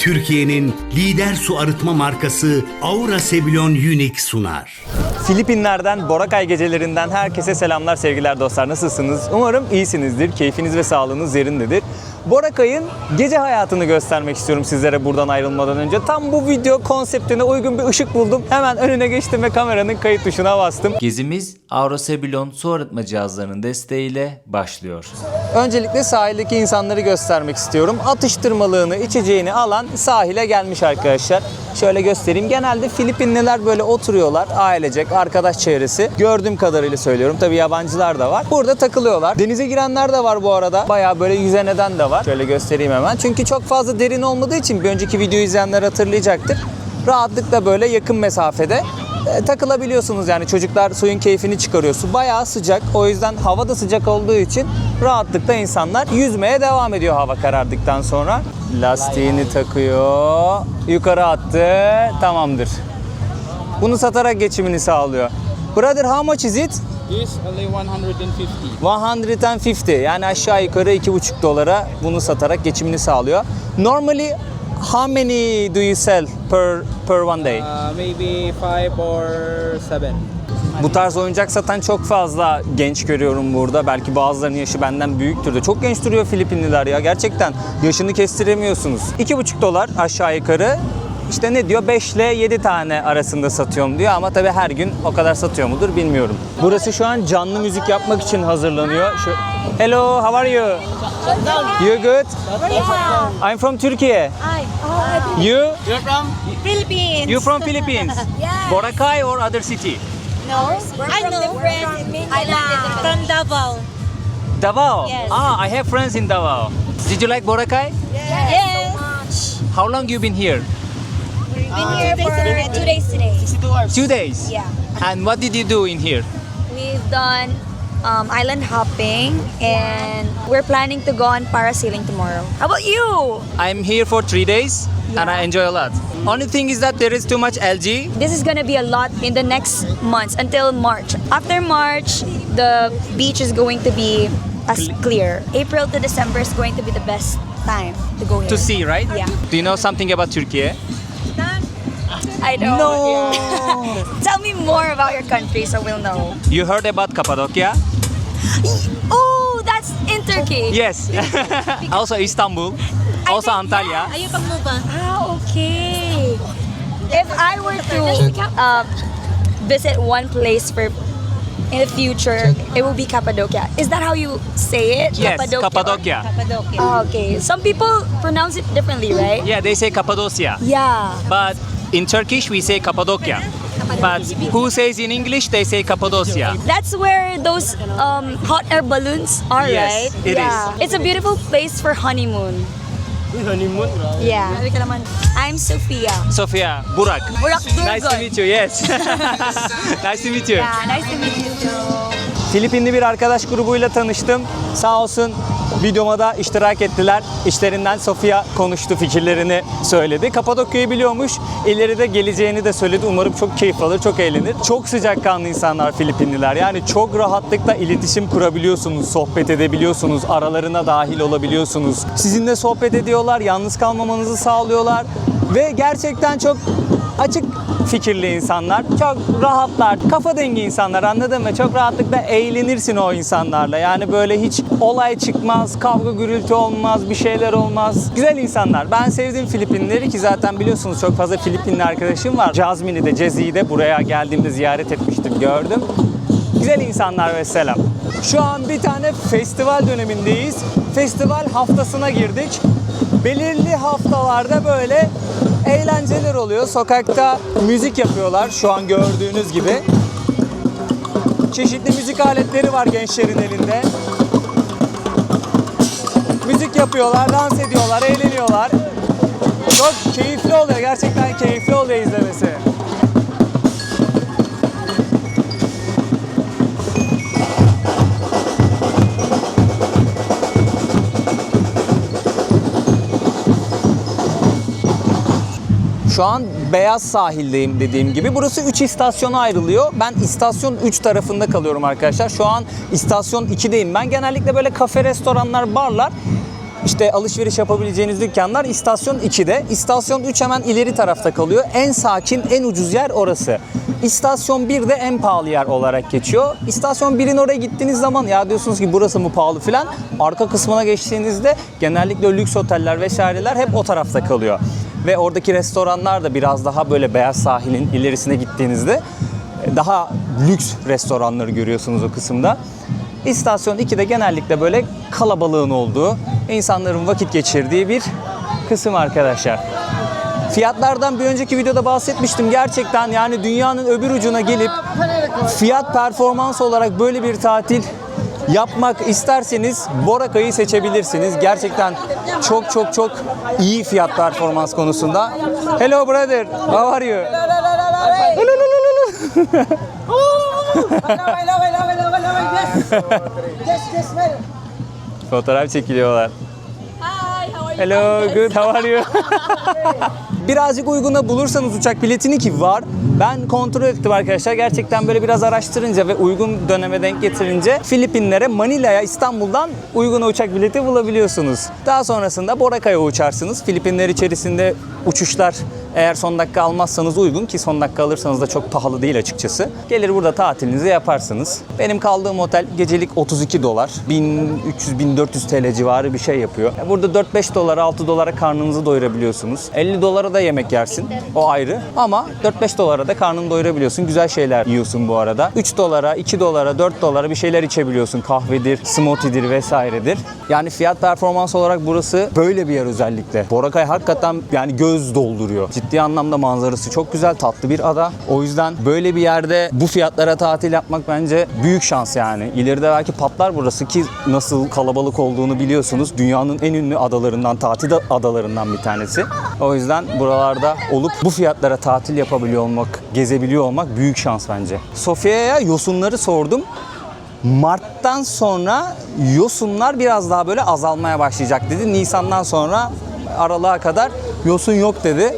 Türkiye'nin lider su arıtma markası Aura Sebilon Unique sunar. Filipinler'den, Boracay gecelerinden herkese selamlar, sevgiler dostlar. Nasılsınız? Umarım iyisinizdir, keyfiniz ve sağlığınız yerindedir. Boracay'ın gece hayatını göstermek istiyorum sizlere buradan ayrılmadan önce. Tam bu video konseptine uygun bir ışık buldum. Hemen önüne geçtim ve kameranın kayıt tuşuna bastım. Gezimiz Aura Sebilon su arıtma cihazlarının desteğiyle başlıyor. Öncelikle sahildeki insanları göstermek istiyorum. Atıştırmalığını, içeceğini alan sahile gelmiş arkadaşlar. Şöyle göstereyim. Genelde Filipinliler böyle oturuyorlar. Ailecek, arkadaş çevresi. Gördüğüm kadarıyla söylüyorum. Tabii yabancılar da var. Burada takılıyorlar. Denize girenler de var bu arada. Bayağı böyle yüzen eden de var. Şöyle göstereyim hemen. Çünkü çok fazla derin olmadığı için bir önceki videoyu izleyenler hatırlayacaktır. Rahatlıkla böyle yakın mesafede takılabiliyorsunuz, yani çocuklar suyun keyfini çıkarıyor. Su bayağı sıcak, o yüzden hava da sıcak olduğu için rahatlıkla insanlar yüzmeye devam ediyor hava karardıktan sonra. Lastiğini takıyor, yukarı attı, tamamdır. Bunu satarak geçimini sağlıyor. Brother, how much is it? This only 150. 150, yani aşağı yukarı $2,5 bunu satarak geçimini sağlıyor. Normally how many do you sell per one day? Maybe 5 or 7. Bu tarz oyuncak satan çok fazla genç görüyorum burada. Belki bazılarının yaşı benden büyüktür de. Çok genç duruyor Filipinliler ya. Gerçekten yaşını kestiremiyorsunuz. $2,5 aşağı yukarı. İşte ne diyor? 5 ile 7 tane arasında satıyorum diyor ama tabii her gün o kadar satıyor mudur bilmiyorum. Burası şu an canlı müzik yapmak için hazırlanıyor. Hello, how are you? You good? I'm from Turkey. You? You're from Philippines. You from Philippines? Yes. Boracay or other city? No, we're from different island. From Davao. Davao? Yes. I have friends in Davao. Did you like Boracay? Yes. How long you been here? We've been here for 2 days today. 2 days? Yeah. And what did you do in here? We've done island hopping and we're planning to go on parasailing tomorrow. How about you? I'm here for 3 days and I enjoy a lot. Only thing is that there is too much algae. This is gonna be a lot in the next months until March. After March, the beach is going to be as clear. April to December is going to be the best time to go here. To see, right? Yeah. Do you know something about Turkey? I don't. No. Tell me more about your country so we'll know. You heard about Cappadocia? Oh, that's in Turkey. Yes. Also Istanbul. Also Antalya. Okay. If I were to visit one place for in the future, it will be Cappadocia. Is that how you say it? Yes, Cappadocia. Oh, okay. Some people pronounce it differently, right? Yeah, they say Cappadocia. Yeah. But in Turkish we say Cappadocia. But who says in English they say Cappadocia. That's where those hot air balloons are, Yes, right? it yeah. is. It's a beautiful place for honeymoon. Honeymoon? Yeah. I'm Sophia. Sofia, Burak. Burak Durgun. Nice to meet you. Yes. Nice to meet you. Yeah, nice to meet you too. Filipinli bir arkadaş grubuyla tanıştım. Sağ olsun videoma da iştirak ettiler. İşlerinden Sofia konuştu, fikirlerini söyledi. Kapadokya'yı biliyormuş. İleride geleceğini de söyledi. Umarım çok keyif alır, çok eğlenir. Çok sıcakkanlı insanlar Filipinliler. Yani çok rahatlıkla iletişim kurabiliyorsunuz, sohbet edebiliyorsunuz, aralarına dahil olabiliyorsunuz. Sizinle sohbet ediyorlar, yalnız kalmamanızı sağlıyorlar. Ve gerçekten çok açık fikirli insanlar, çok rahatlar, kafa dengi insanlar, anladın mı? Çok rahatlıkla eğlenirsin o insanlarla. Yani böyle hiç olay çıkmaz, kavga gürültü olmaz, bir şeyler olmaz. Güzel insanlar. Ben sevdim Filipinleri ki zaten biliyorsunuz çok fazla Filipinli arkadaşım var. Jasmine'i de, Cezi'yi de buraya geldiğimde ziyaret etmiştim, gördüm. Güzel insanlar ve selam. Şu an bir tane festival dönemindeyiz. Festival haftasına girdik. Belirli haftalarda böyle eğlenceler oluyor. Sokakta müzik yapıyorlar şu an gördüğünüz gibi. Çeşitli müzik aletleri var gençlerin elinde. Müzik yapıyorlar, dans ediyorlar, eğleniyorlar. Çok keyifli oluyor. Gerçekten keyifli oluyor izlemesi. Şu an Beyaz Sahil'deyim dediğim gibi. Burası 3 istasyona ayrılıyor. Ben istasyon 3 tarafında kalıyorum arkadaşlar. Şu an istasyon 2'deyim. Ben genellikle böyle kafe, restoranlar, barlar İşte alışveriş yapabileceğiniz dükkanlar istasyon 2'de. İstasyon 3 hemen ileri tarafta kalıyor. En sakin, en ucuz yer orası. İstasyon 1 de en pahalı yer olarak geçiyor. İstasyon 1'in oraya gittiğiniz zaman ya diyorsunuz ki burası mı pahalı filan. Arka kısmına geçtiğinizde genellikle lüks oteller vesaireler hep o tarafta kalıyor. Ve oradaki restoranlar da biraz daha böyle beyaz sahilin ilerisine gittiğinizde daha lüks restoranları görüyorsunuz o kısımda. İstasyon 2'de genellikle böyle kalabalığın olduğu, insanların vakit geçirdiği bir kısım arkadaşlar. Fiyatlardan bir önceki videoda bahsetmiştim. Gerçekten yani dünyanın öbür ucuna gelip fiyat performans olarak böyle bir tatil yapmak isterseniz Boracay'ı seçebilirsiniz. Gerçekten çok iyi fiyat performans konusunda. Hello brother, how are you? Fotoğraf çekiliyorlar. Hello, good, how are you? Birazcık uyguna bulursanız uçak biletini ki var. Ben kontrol ettim arkadaşlar. Gerçekten böyle biraz araştırınca ve uygun döneme denk getirince Filipinlere, Manila'ya İstanbul'dan uygun uçak bileti bulabiliyorsunuz. Daha sonrasında Boracay'a uçarsınız. Filipinler içerisinde uçuşlar eğer son dakika almazsanız uygun ki son dakika alırsanız da çok pahalı değil açıkçası. Gelir burada tatilinizi yaparsınız. Benim kaldığım otel gecelik $32. 1300-1400 TL civarı bir şey yapıyor. Burada 4-5 dolara, 6 dolara karnınızı doyurabiliyorsunuz. 50 dolara da yemek yersin. O ayrı. Ama 4-5 dolara da karnını doyurabiliyorsun. Güzel şeyler yiyorsun bu arada. 3 dolara, 2 dolara, 4 dolara bir şeyler içebiliyorsun. Kahvedir, smoothie'dir vesairedir. Yani fiyat performans olarak burası böyle bir yer özellikle. Boracay hakikaten yani göz dolduruyor. Ciddi anlamda manzarası çok güzel, tatlı bir ada. O yüzden böyle bir yerde bu fiyatlara tatil yapmak bence büyük şans yani. İleride belki patlar burası ki nasıl kalabalık olduğunu biliyorsunuz. Dünyanın en ünlü adalarından, tatil adalarından bir tanesi. O yüzden buralarda olup bu fiyatlara tatil yapabiliyor olmak, gezebiliyor olmak büyük şans bence. Sofia'ya yosunları sordum. Mart'tan sonra yosunlar biraz daha böyle azalmaya başlayacak dedi. Nisan'dan sonra aralığa kadar yosun yok dedi.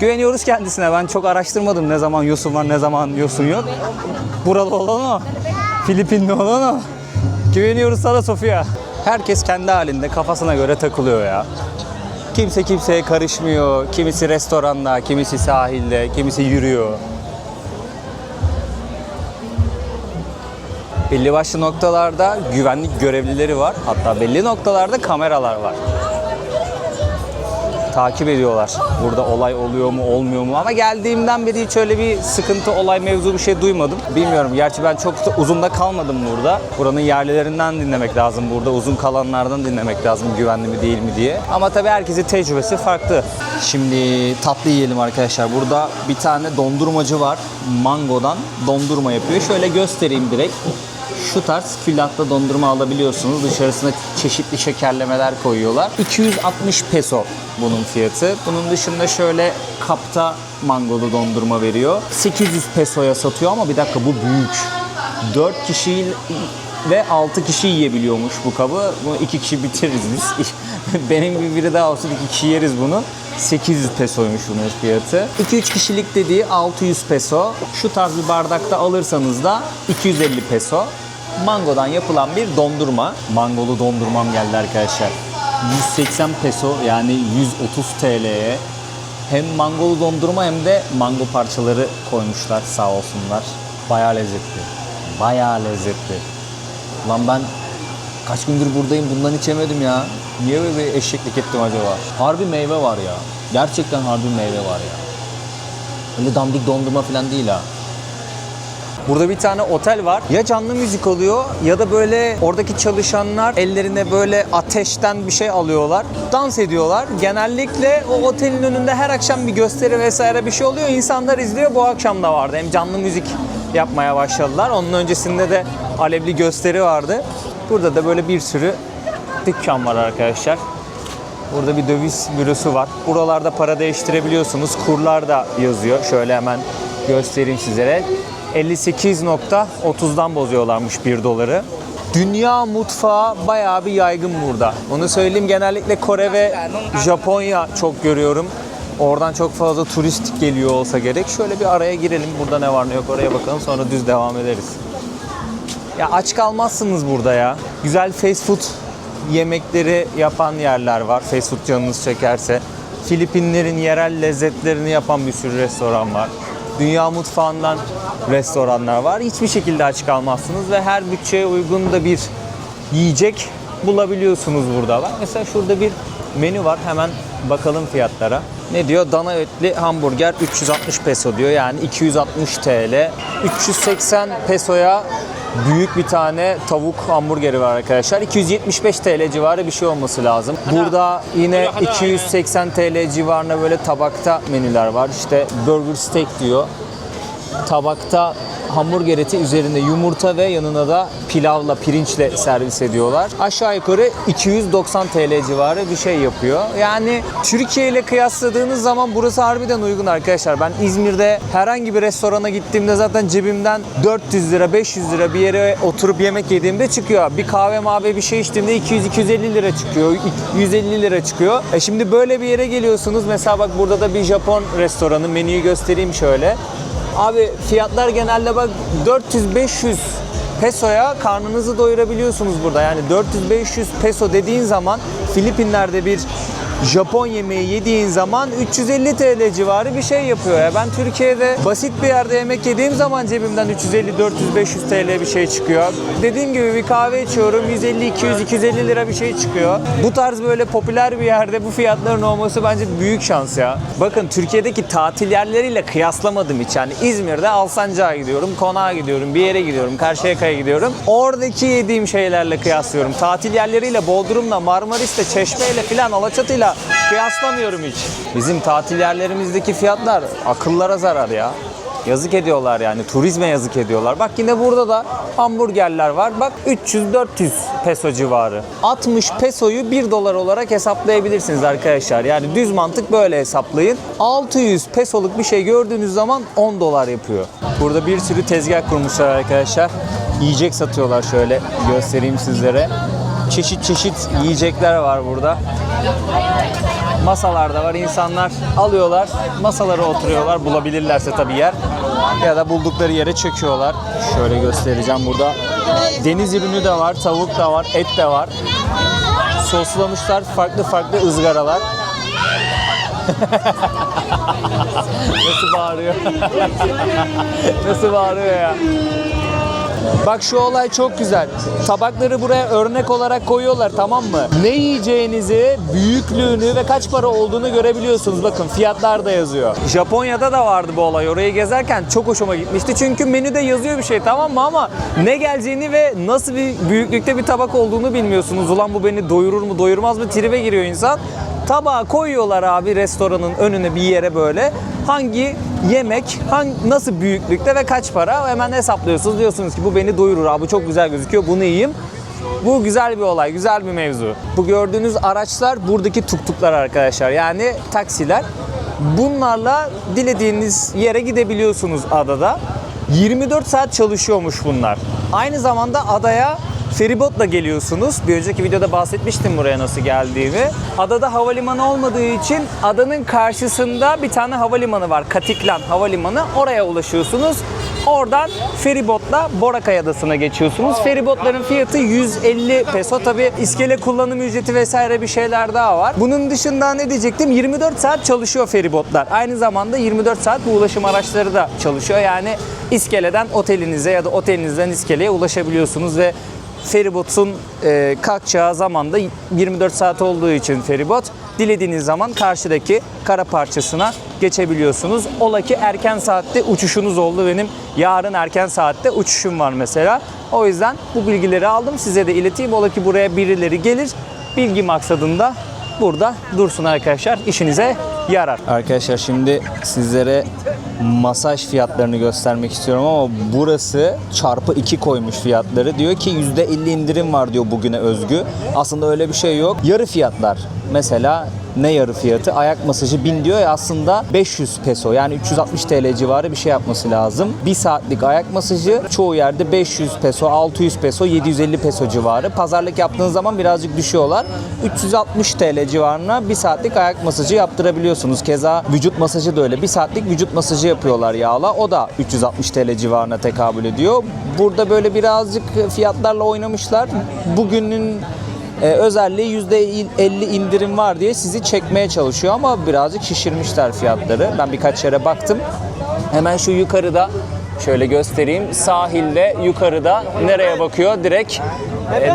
Güveniyoruz kendisine. Ben çok araştırmadım ne zaman yosun var, ne zaman yosun yok. Buralı olan o. Filipinli olan o. Güveniyoruz sana Sofia. Herkes kendi halinde kafasına göre takılıyor ya. Kimse kimseye karışmıyor. Kimisi restoranda, kimisi sahilde, kimisi yürüyor. Belli başlı noktalarda güvenlik görevlileri var. Hatta belli noktalarda kameralar var. Takip ediyorlar. Burada olay oluyor mu, olmuyor mu? Ama geldiğimden beri hiç öyle bir sıkıntı, olay, mevzu bir şey duymadım. Bilmiyorum. Gerçi ben çok da uzun da kalmadım burada. Buranın yerlilerinden dinlemek lazım. Burada uzun kalanlardan dinlemek lazım güvenli mi değil mi diye. Ama tabii herkesin tecrübesi farklı. Şimdi tatlı yiyelim arkadaşlar. Burada bir tane dondurmacı var. Mangodan dondurma yapıyor. Şöyle göstereyim direkt. Şu tarz küllahta dondurma alabiliyorsunuz. Dışarısına çeşitli şekerlemeler koyuyorlar. 260 peso bunun fiyatı. Bunun dışında şöyle kapta mangolu dondurma veriyor. 800 pesoya satıyor ama bir dakika bu büyük. 4 kişi ve 6 kişi yiyebiliyormuş bu kabı. Bunu 2 kişi bitiririz biz. Benim gibi biri daha olsun 2 kişi yeriz bunu. 800 pesoymuş bunun fiyatı. 2-3 kişilik dediği 600 peso. Şu tarz bir bardakta alırsanız da 250 peso. Mangodan yapılan bir dondurma. Mangolu dondurmam geldi arkadaşlar. 180 peso yani 130 TL'ye hem mangolu dondurma hem de mango parçaları koymuşlar sağ olsunlar. Bayağı lezzetli. Bayağı lezzetli. Lan ben kaç gündür buradayım bundan içemedim ya. Niye böyle bir eşeklik ettim acaba? Harbi meyve var ya. Gerçekten harbi meyve var ya. Öyle dandik dondurma falan değil ha. Burada bir tane otel var. Ya canlı müzik oluyor ya da böyle oradaki çalışanlar ellerine böyle ateşten bir şey alıyorlar. Dans ediyorlar. Genellikle o otelin önünde her akşam bir gösteri vesaire bir şey oluyor. İnsanlar izliyor. Bu akşam da vardı. Hem canlı müzik yapmaya başladılar. Onun öncesinde de alevli gösteri vardı. Burada da böyle bir sürü dükkan var arkadaşlar. Burada bir döviz bürosu var. Buralarda para değiştirebiliyorsunuz. Kurlar da yazıyor. Şöyle hemen göstereyim sizlere. 58.30'dan bozuyorlarmış 1 doları. Dünya mutfağı bayağı bir yaygın burada. Onu söyleyeyim, genellikle Kore ve Japonya çok görüyorum. Oradan çok fazla turist geliyor olsa gerek. Şöyle bir araya girelim. Burada ne var ne yok oraya bakalım, sonra düz devam ederiz. Ya aç kalmazsınız burada ya. Güzel fast food yemekleri yapan yerler var. Fast food canınız çekerse. Filipinlerin yerel lezzetlerini yapan bir sürü restoran var. Dünya mutfağından restoranlar var. Hiçbir şekilde aç kalmazsınız ve her bütçeye uygun da bir yiyecek bulabiliyorsunuz burada. Bak mesela şurada bir menü var. Hemen bakalım fiyatlara. Ne diyor? Dana etli hamburger 360 peso diyor. Yani 260 TL. 380 pesoya büyük bir tane tavuk hamburgeri var arkadaşlar. 275 TL civarı bir şey olması lazım. Burada yine 280 TL civarında böyle tabakta menüler var. İşte burger steak diyor. Tabakta hamburger eti üzerinde yumurta ve yanına da pilavla, pirinçle servis ediyorlar. Aşağı yukarı 290 TL civarı bir şey yapıyor. Yani Türkiye ile kıyasladığınız zaman burası harbiden uygun arkadaşlar. Ben İzmir'de herhangi bir restorana gittiğimde zaten cebimden 400 lira, 500 lira bir yere oturup yemek yediğimde çıkıyor. Bir kahve mavi bir şey içtiğimde 200-250 lira çıkıyor, 150 lira çıkıyor. Şimdi böyle bir yere geliyorsunuz. Mesela bak burada da bir Japon restoranı, menüyü göstereyim şöyle. Abi fiyatlar genelde bak 400-500 pesoya karnınızı doyurabiliyorsunuz burada. Yani 400-500 peso dediğin zaman Filipinler'de bir Japon yemeği yediğin zaman 350 TL civarı bir şey yapıyor ya. Ben Türkiye'de basit bir yerde yemek yediğim zaman cebimden 350, 400, 500 TL bir şey çıkıyor. Dediğim gibi bir kahve içiyorum 150, 200, 250 lira bir şey çıkıyor. Bu tarz böyle popüler bir yerde bu fiyatların olması bence büyük şans ya. Bakın Türkiye'deki tatil yerleriyle kıyaslamadım hiç. Yani İzmir'de Alsancak'a gidiyorum, Konağa gidiyorum, bir yere gidiyorum, Karşıyaka'ya gidiyorum. Oradaki yediğim şeylerle kıyaslıyorum. Tatil yerleriyle Bodrum'la, Marmaris'te, Çeşme'yle filan, Alaçatı'yla kıyaslamıyorum hiç. Bizim tatil yerlerimizdeki fiyatlar akıllara zarar ya. Yazık ediyorlar yani. Turizme yazık ediyorlar. Bak yine burada da hamburgerler var. Bak 300-400 peso civarı. 60 pesoyu 1 dolar olarak hesaplayabilirsiniz arkadaşlar. Yani düz mantık böyle hesaplayın. 600 pesoluk bir şey gördüğünüz zaman 10 dolar yapıyor. Burada bir sürü tezgah kurmuşlar arkadaşlar. Yiyecek satıyorlar, şöyle göstereyim sizlere. Çeşit çeşit yiyecekler var burada. Masalar da var. İnsanlar alıyorlar, masalara oturuyorlar. Bulabilirlerse tabii yer. Ya da buldukları yere çöküyorlar. Şöyle göstereceğim burada. Deniz ürünü de var, tavuk da var, et de var. Soslamışlar farklı farklı ızgaralar. Nasıl bağırıyor? Nasıl bağırıyor ya? Bak şu olay çok güzel. Tabakları buraya örnek olarak koyuyorlar, tamam mı? Ne yiyeceğinizi, büyüklüğünü ve kaç para olduğunu görebiliyorsunuz. Bakın fiyatlar da yazıyor. Japonya'da da vardı bu olay. Orayı gezerken çok hoşuma gitmişti. Çünkü menüde yazıyor bir şey, tamam mı? Ama ne geleceğini ve nasıl bir büyüklükte bir tabak olduğunu bilmiyorsunuz. Ulan bu beni doyurur mu doyurmaz mı tribe giriyor insan. Tabağı koyuyorlar abi restoranın önüne bir yere böyle. Hangi yemek, nasıl büyüklükte ve kaç para hemen hesaplıyorsunuz. Diyorsunuz ki bu beni doyurur abi, bu çok güzel gözüküyor, bunu yiyeyim. Bu güzel bir olay, güzel bir mevzu. Bu gördüğünüz araçlar buradaki tuktuklar arkadaşlar. Yani taksiler. Bunlarla dilediğiniz yere gidebiliyorsunuz adada. 24 saat çalışıyormuş bunlar. Aynı zamanda adaya feribotla geliyorsunuz. Bir önceki videoda bahsetmiştim buraya nasıl geldiğimi. Adada havalimanı olmadığı için adanın karşısında bir tane havalimanı var. Katiklan Havalimanı. Oraya ulaşıyorsunuz. Oradan feribotla Boracay Adası'na geçiyorsunuz. Feribotların fiyatı 150 peso. Tabi iskele kullanım ücreti vesaire bir şeyler daha var. Bunun dışında ne diyecektim? 24 saat çalışıyor feribotlar. Aynı zamanda 24 saat bu ulaşım araçları da çalışıyor. Yani iskeleden otelinize ya da otelinizden iskeleye ulaşabiliyorsunuz ve feribotun kalkacağı zaman da 24 saat olduğu için feribot dilediğiniz zaman karşıdaki kara parçasına geçebiliyorsunuz. Ola ki erken saatte uçuşunuz oldu. Benim yarın erken saatte uçuşum var mesela. O yüzden bu bilgileri aldım, size de ileteyim. Ola ki buraya birileri gelir, bilgi maksadında burada dursun arkadaşlar. İşinize yarar. Arkadaşlar şimdi sizlere masaj fiyatlarını göstermek istiyorum ama burası çarpı 2 koymuş fiyatları. Diyor ki %50 indirim var diyor bugüne özgü. Aslında öyle bir şey yok. Yarı fiyatlar. Mesela ne yarı fiyatı? Ayak masajı 1000 diyor ya, aslında 500 peso yani 360 TL civarı bir şey yapması lazım. 1 saatlik ayak masajı çoğu yerde 500 peso, 600 peso, 750 peso civarı. Pazarlık yaptığınız zaman birazcık düşüyorlar. 360 TL civarına 1 saatlik ayak masajı yaptırabiliyorsunuz. Keza vücut masajı da öyle. 1 saatlik vücut masajı yapıyorlar yağla. O da 360 TL civarına tekabül ediyor. Burada böyle birazcık fiyatlarla oynamışlar. Bugünün özelliği %50 indirim var diye sizi çekmeye çalışıyor ama birazcık şişirmişler fiyatları. Ben birkaç yere baktım. Hemen şu yukarıda şöyle göstereyim. Sahilde yukarıda nereye bakıyor? Direkt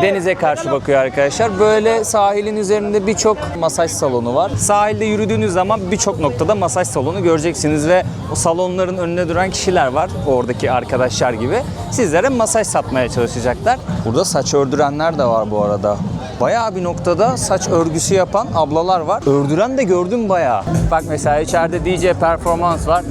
denize karşı bakıyor arkadaşlar. Böyle sahilin üzerinde birçok masaj salonu var. Sahilde yürüdüğünüz zaman birçok noktada masaj salonu göreceksiniz ve o salonların önüne duran kişiler var. Oradaki arkadaşlar gibi. Sizlere masaj satmaya çalışacaklar. Burada saç ördürenler de var bu arada. Bayağı bir noktada saç örgüsü yapan ablalar var. Ördüren de gördüm bayağı. Bak mesela içeride DJ performans var.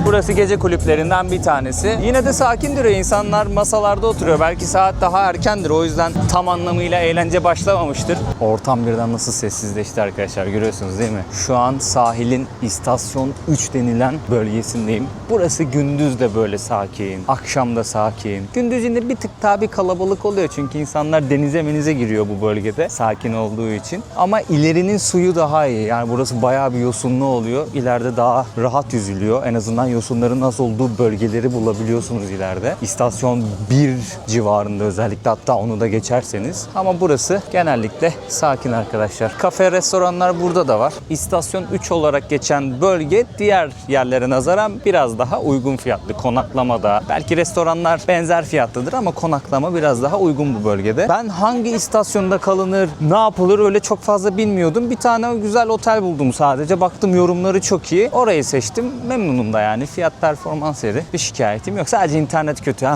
Burası gece kulüplerinden bir tanesi. Yine de sakin duruyor. İnsanlar masalarda oturuyor. Belki saat daha erkendir. O yüzden tam anlamıyla eğlence başlamamıştır. Ortam birden nasıl sessizleşti arkadaşlar. Görüyorsunuz değil mi? Şu an sahilin istasyon 3 denilen bölgesindeyim. Burası gündüz de böyle sakin. Akşam da sakin. Gündüz yine bir tık daha bir kalabalık oluyor. Çünkü insanlar denize giriyor bu bölgede. Sakin olduğu için. Ama ilerinin suyu daha iyi. Yani burası bayağı bir yosunlu oluyor. İleride daha rahat yüzülüyor. En azından yosunların nasıl olduğu bölgeleri bulabiliyorsunuz ileride. İstasyon 1 civarında özellikle, hatta onu da geçerseniz. Ama burası genellikle sakin arkadaşlar. Kafe, restoranlar burada da var. İstasyon 3 olarak geçen bölge diğer yerlere nazaran biraz daha uygun fiyatlı. Konaklamada belki restoranlar benzer fiyatlıdır ama konaklama biraz daha uygun bu bölgede. Ben hangi istasyonda kalınır, ne yapılır öyle çok fazla bilmiyordum. Bir tane güzel otel buldum sadece. Baktım yorumları çok iyi. Orayı seçtim. Memnunum da yani. Fiyat performans yeri. Bir şikayetim yok. Sadece internet kötü.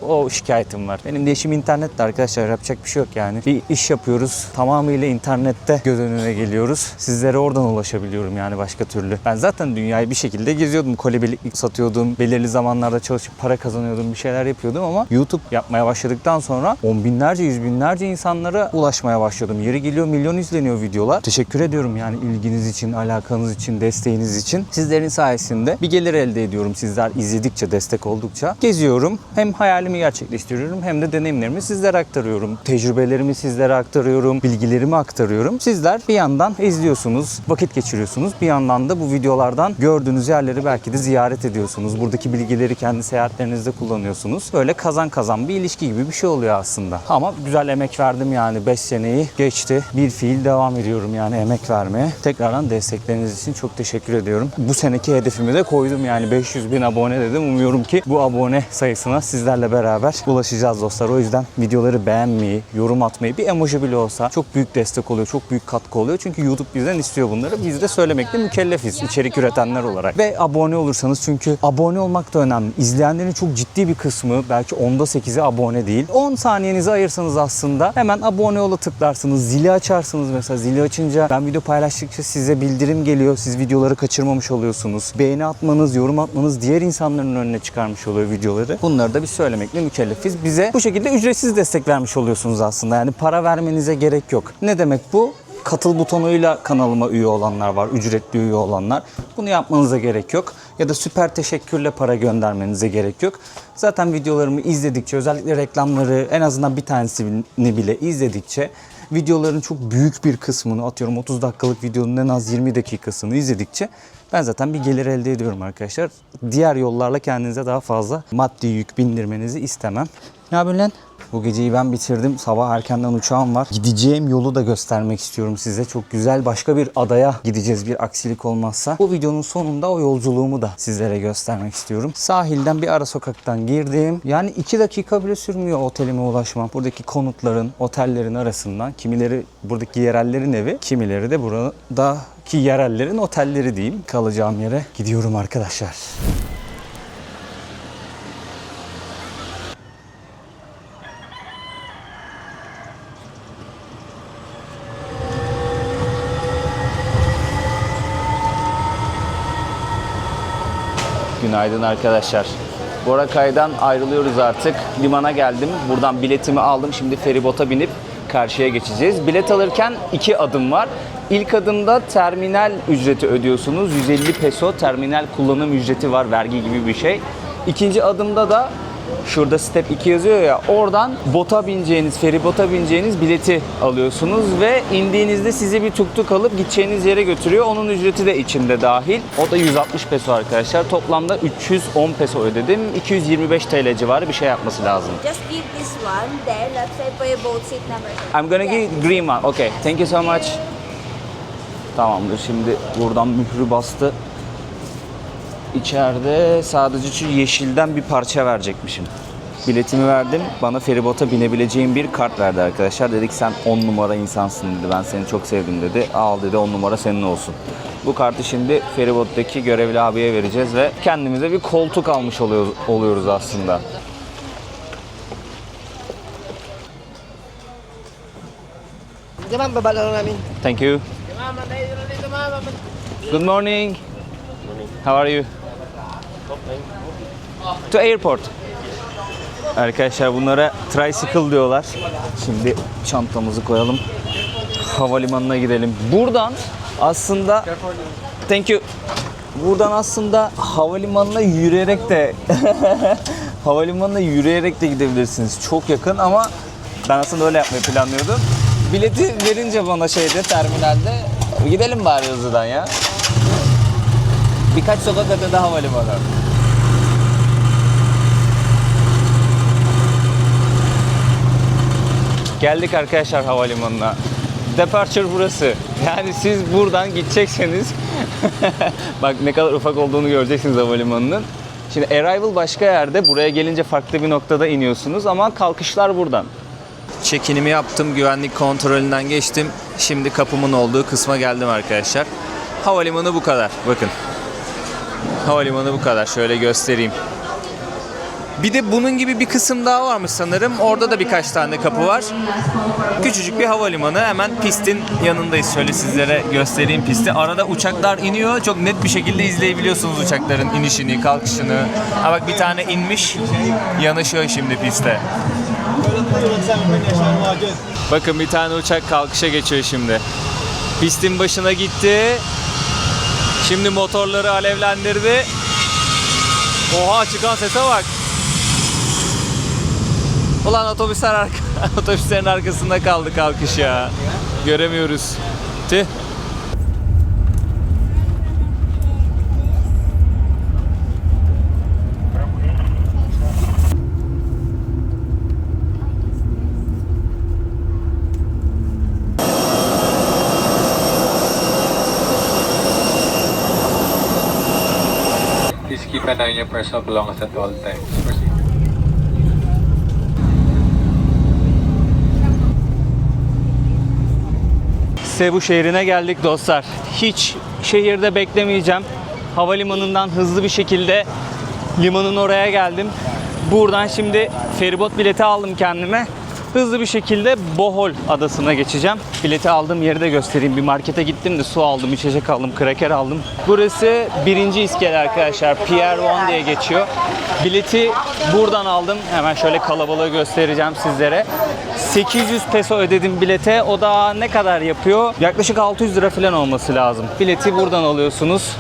O şikayetim var. Benim de işim internette arkadaşlar. Yapacak bir şey yok yani. Bir iş yapıyoruz. Tamamıyla internette göz önüne geliyoruz. Sizlere oradan ulaşabiliyorum yani başka türlü. Ben zaten dünyayı bir şekilde geziyordum. Kolebelik satıyordum. Belirli zamanlarda çalışıp para kazanıyordum. Bir şeyler yapıyordum ama YouTube yapmaya başladıktan sonra on binlerce, yüz binlerce insanlara ulaşmaya başladım. Yeri geliyor milyon izleniyor videolar. Teşekkür ediyorum yani ilginiz için, alakanız için, desteğiniz için. Sizlerin sayesinde bir gelir elde ediyorum. Sizler izledikçe, destek oldukça. Geziyorum. Hem hayalimi gerçekleştiriyorum hem de deneyimlerimi sizlere aktarıyorum. Tecrübelerimi sizlere aktarıyorum. Bilgilerimi aktarıyorum. Sizler bir yandan izliyorsunuz, vakit geçiriyorsunuz. Bir yandan da bu videolardan gördüğünüz yerleri belki de ziyaret ediyorsunuz. Buradaki bilgileri kendi seyahatlerinizde kullanıyorsunuz. Böyle kazan kazan bir ilişki gibi bir şey oluyor aslında. Ama güzel emek verdim yani. 5 seneyi geçti. Bir fiil devam ediyorum yani emek vermeye. Tekrardan destekleriniz için çok teşekkür ediyorum. Bu seneki hedefimi de koydum yani 500.000 abone dedim. Umuyorum ki bu abone sayısına sizlerle beraber ulaşacağız dostlar. O yüzden videoları beğenmeyi, yorum atmayı, bir emoji bile olsa çok büyük destek oluyor, çok büyük katkı oluyor. Çünkü YouTube bizden istiyor bunları. Biz de söylemekle mükellefiz içerik üretenler olarak. Ve abone olursanız, çünkü abone olmak da önemli. İzleyenlerin çok ciddi bir kısmı, belki 10'da 8'i abone değil. 10 saniyenizi ayırsanız aslında hemen abone ola tıklarsınız. Zili açarsınız mesela. Zili açınca ben video paylaştıkça size bildirim geliyor. Siz videoları kaçırmamış oluyorsunuz. Beğeni atmanız, yorum atmanız diğer insanların önüne çıkarmış oluyor videoları. Bunları da biz söylemekle mükellefiz. Bize bu şekilde ücretsiz destek vermiş oluyorsunuz aslında. Yani para vermenize gerek yok. Ne demek bu? Katıl butonuyla kanalıma üye olanlar var, ücretli üye olanlar. Bunu yapmanıza gerek yok. Ya da süper teşekkürle para göndermenize gerek yok. Zaten videolarımı izledikçe, özellikle reklamları en azından bir tanesini bile izledikçe, videoların çok büyük bir kısmını, atıyorum 30 dakikalık videonun en az 20 dakikasını izledikçe ben zaten bir gelir elde ediyorum arkadaşlar. Diğer yollarla kendinize daha fazla maddi yük bindirmenizi istemem. Ne yapıyorsun lan? Bu geceyi ben bitirdim. Sabah erkenden uçağım var. Gideceğim yolu da göstermek istiyorum size. Çok güzel başka bir adaya gideceğiz bir aksilik olmazsa. Bu videonun sonunda o yolculuğumu da sizlere göstermek istiyorum. Sahilden bir ara sokaktan girdim. Yani 2 dakika bile sürmüyor otelime ulaşmam. Buradaki konutların, otellerin arasından kimileri buradaki yerellerin evi, kimileri de buradaki yerellerin otelleri diyeyim. Kalacağım yere gidiyorum arkadaşlar. Günaydın arkadaşlar. Boracay'dan ayrılıyoruz artık. Limana geldim. Buradan biletimi aldım. Şimdi feribota binip karşıya geçeceğiz. Bilet alırken 2 adım var. İlk adımda terminal ücreti ödüyorsunuz. 150 peso terminal kullanım ücreti var. Vergi gibi bir şey. İkinci adımda da Şurada step 2 yazıyor ya, oradan bota bineceğiniz, feribota bineceğiniz bileti alıyorsunuz ve indiğinizde sizi bir tuk alıp gideceğiniz yere götürüyor. Onun ücreti de içinde dahil. O da 160 peso arkadaşlar. Toplamda 310 peso ödedim. 225 TL civarı bir şey yapması lazım. Just give this one there, left side for your boat seat number. I'm gonna give green one. Okay. Thank you so much. Tamamdır. Şimdi buradan mührü bastı. İçeride sadece şu yeşilden bir parça verecekmişim. Biletimi verdim. Bana feribota binebileceğim bir kart verdi arkadaşlar. Dedi ki sen 10 numara insansın dedi. Ben seni çok sevdim dedi. Al dedi, 10 numara senin olsun. Bu kartı şimdi feribottaki görevli abiye vereceğiz ve kendimize bir koltuk almış oluyoruz aslında. Thank you. Good morning. How are you? To airport. Arkadaşlar bunlara tricycle diyorlar. Şimdi çantamızı koyalım. Havalimanına gidelim. Buradan aslında thank you. Buradan aslında havalimanına yürüyerek de havalimanına yürüyerek de gidebilirsiniz. Çok yakın ama ben aslında öyle yapmayı planlıyordum. Bileti verince bana terminalde gidelim bari hızlıdan ya. Birkaç sokak ötede havalimanı. Geldik arkadaşlar havalimanına. Departure burası. Yani siz buradan gidecekseniz bak ne kadar ufak olduğunu göreceksiniz havalimanının. Şimdi arrival başka yerde. Buraya gelince farklı bir noktada iniyorsunuz ama kalkışlar buradan. Check-in'imi yaptım. Güvenlik kontrolünden geçtim. Şimdi kapımın olduğu kısma geldim arkadaşlar. Havalimanı bu kadar. Bakın. Havalimanı bu kadar. Şöyle göstereyim. Bir de bunun gibi bir kısım daha varmış sanırım. Orada da birkaç tane kapı var. Küçücük bir havalimanı. Hemen pistin yanındayız. Şöyle sizlere göstereyim pisti. Arada uçaklar iniyor. Çok net bir şekilde izleyebiliyorsunuz uçakların inişini, kalkışını. Ha bak bir tane inmiş. Yanaşıyor şimdi piste. Bakın bir tane uçak kalkışa geçiyor şimdi. Pistin başına gitti. Şimdi motorları alevlendirdi. Oha, çıkan sese bak. Ulan otobüslerin arkasında kaldı kalkış ya. Göremiyoruz. Tüh. Please keep an eye on your personal belongings at all times. Proceed. Cebu şehrine geldik dostlar. Hiç şehirde beklemeyeceğim. Havalimanından hızlı bir şekilde limanın oraya geldim. Buradan şimdi feribot bileti aldım kendime. Hızlı bir şekilde Bohol adasına geçeceğim. Bileti aldığım yeri de göstereyim. Bir markete gittim de su aldım, içecek aldım, kraker aldım. Burası 1. iskele arkadaşlar. Pier 1 diye geçiyor. Bileti buradan aldım. Hemen şöyle kalabalığı göstereceğim sizlere. 800 peso ödedim bilete. O da ne kadar yapıyor? Yaklaşık 600 lira falan olması lazım. Bileti buradan alıyorsunuz.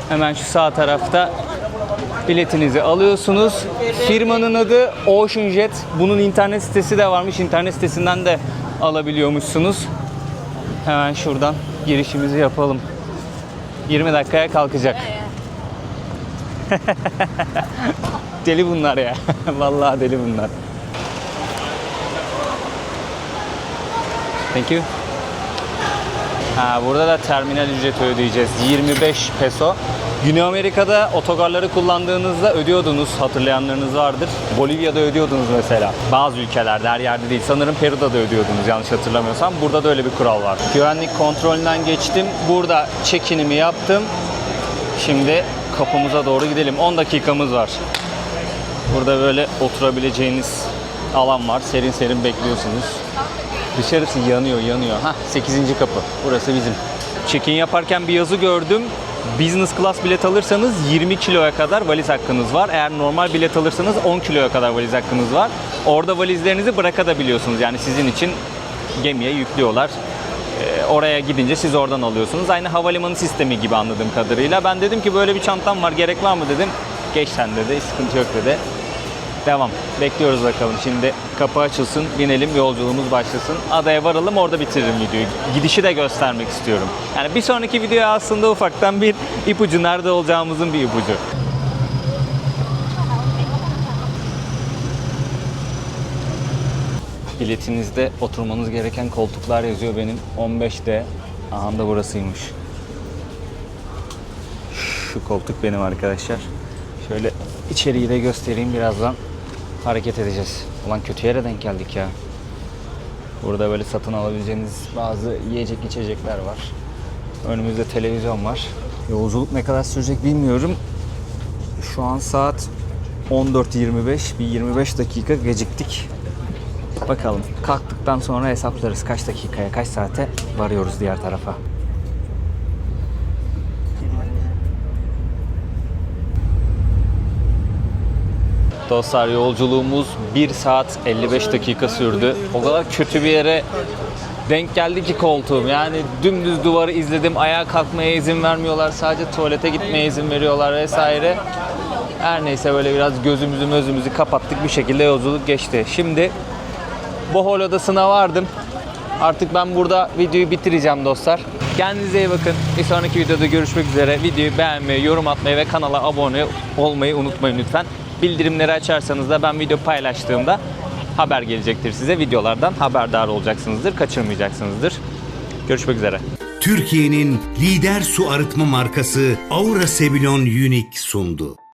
Hemen şu sağ tarafta biletinizi alıyorsunuz. Firmanın adı Ocean Jet. Bunun internet sitesi de varmış. İnternet sitesinden de alabiliyormuşsunuz. Hemen şuradan girişimizi yapalım. 20 dakikaya kalkacak. Deli bunlar ya. Vallahi deli bunlar. Thank you. Burada da terminal ücreti ödeyeceğiz. 25 peso. Güney Amerika'da otogarları kullandığınızda ödüyordunuz. Hatırlayanlarınız vardır. Bolivya'da ödüyordunuz mesela. Bazı ülkelerde, her yerde değil. Sanırım Peru'da da ödüyordunuz yanlış hatırlamıyorsam. Burada da öyle bir kural var. Güvenlik kontrolünden geçtim. Burada check-in'imi yaptım. Şimdi kapımıza doğru gidelim. 10 dakikamız var. Burada böyle oturabileceğiniz alan var. Serin serin bekliyorsunuz. Dışarısı yanıyor. 8. kapı. Burası bizim. Check-in yaparken bir yazı gördüm. Business class bilet alırsanız 20 kiloya kadar valiz hakkınız var. Eğer normal bilet alırsanız 10 kiloya kadar valiz hakkınız var. Orada valizlerinizi bırakabiliyorsunuz. Yani sizin için gemiye yüklüyorlar. Oraya gidince siz oradan alıyorsunuz. Aynı havalimanı sistemi gibi anladığım kadarıyla. Ben dedim ki böyle bir çantam var, gerek var mı dedim. Geç sen dedi, sıkıntı yok dedi. Devam. Bekliyoruz bakalım. Şimdi kapı açılsın, binelim, yolculuğumuz başlasın. Adaya varalım, orada bitiririm videoyu. Gidişi de göstermek istiyorum. Yani bir sonraki videoya aslında ufaktan bir ipucu, nerede olacağımızın bir ipucu. Biletinizde oturmanız gereken koltuklar yazıyor benim. 15'te. Aha da burasıymış. Şu koltuk benim arkadaşlar. Şöyle içeriği de göstereyim, birazdan hareket edeceğiz. Ulan kötü yere denk geldik ya. Burada böyle satın alabileceğiniz bazı yiyecek içecekler var. Önümüzde televizyon var. Yolculuk ne kadar sürecek bilmiyorum. Şu an saat 14.25. Bir 25 dakika geciktik. Bakalım kalktıktan sonra hesaplarız kaç dakikaya, kaç saate varıyoruz diğer tarafa. Dostlar, yolculuğumuz 1 saat 55 dakika sürdü. O kadar kötü bir yere denk geldi ki koltuğum. Yani dümdüz duvarı izledim. Ayağa kalkmaya izin vermiyorlar. Sadece tuvalete gitmeye izin veriyorlar vesaire. Her neyse böyle biraz gözümüzü kapattık. Bir şekilde yolculuk geçti. Şimdi Bohol Adası'na vardım. Artık ben burada videoyu bitireceğim dostlar. Kendinize iyi bakın. Bir sonraki videoda görüşmek üzere. Videoyu beğenmeyi, yorum atmayı ve kanala abone olmayı unutmayın lütfen. Bildirimleri açarsanız da ben video paylaştığımda haber gelecektir size. Videolardan haberdar olacaksınızdır, kaçırmayacaksınızdır. Görüşmek üzere. Türkiye'nin lider su arıtma markası Aura Sebilon Unique sundu.